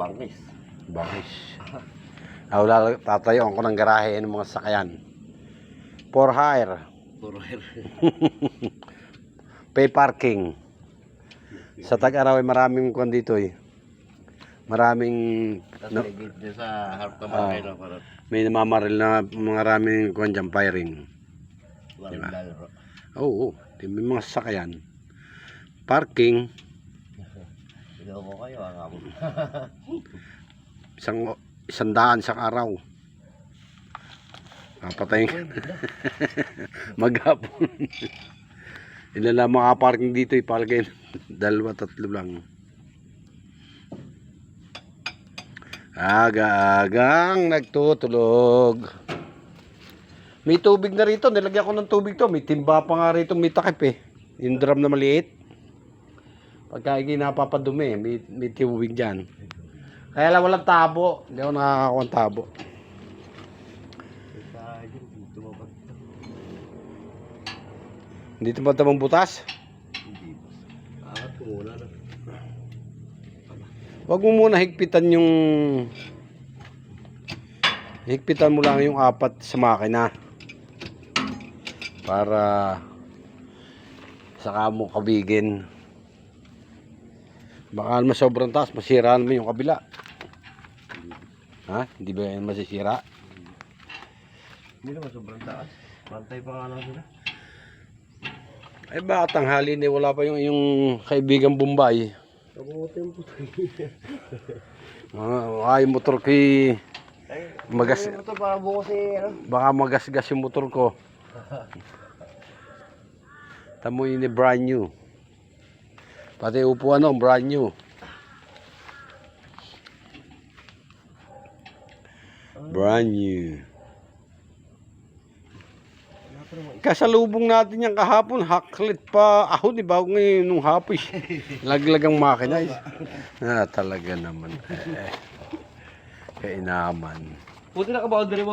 bangkis. Bangis. Wala, tatayo ko ng garahe ng mga sakyan. For hire. Puro hair. Pay parking. Sa Tag-Araw ay maraming kwan dito eh. Maraming Tapos may gate dyan sa harap ng barangay na para may namamaril na maraming kwan dyan, firing. walang Diba? lalaro. Oo, may mga sasakyan. Parking. Iloko kayo, ang amo. Isang daan isang araw. Papatayin. Maghapon. Ilan lang makaparking dito ipalagay. 2-3 lang. Aga-agang nagtutulog. May tubig na rito. Nilagyan ko ng tubig to. May timba pa nga rito. May takip eh. Yung drum na maliit. Pagka hindi napapadumi, may tubig dyan. Kaya lang walang tabo. Hindi ako nakakakuha ng tabo. Hindi tumatamang butas. Hindi boss. Angat ko muna na. Huwag mo muna higpitan yung... Higpitan mo lang yung 4 sa makina. Para... Saka mo kabigin. Baka naman sobrang taas, masira naman yung kabila. Ha? Hindi ba yan masisira? Hindi naman sobrang taas. Pantay pa nga lang sila. Ay baka tanghali na wala pa yung kaibigang Bombay. Kabuti yung puto. Ay motor ko magas. Ito para bukas ano? Baka magasgas yung motor ko. Tamo yun brand new. Pati upuan brand new. Brand new. Kasalubong natin yan kahapon, haklit pa ako, di ba? Ngayon nung hapon, laglagang makina. Talaga naman. Kainaman. Buti na ka ba, Audrey mo?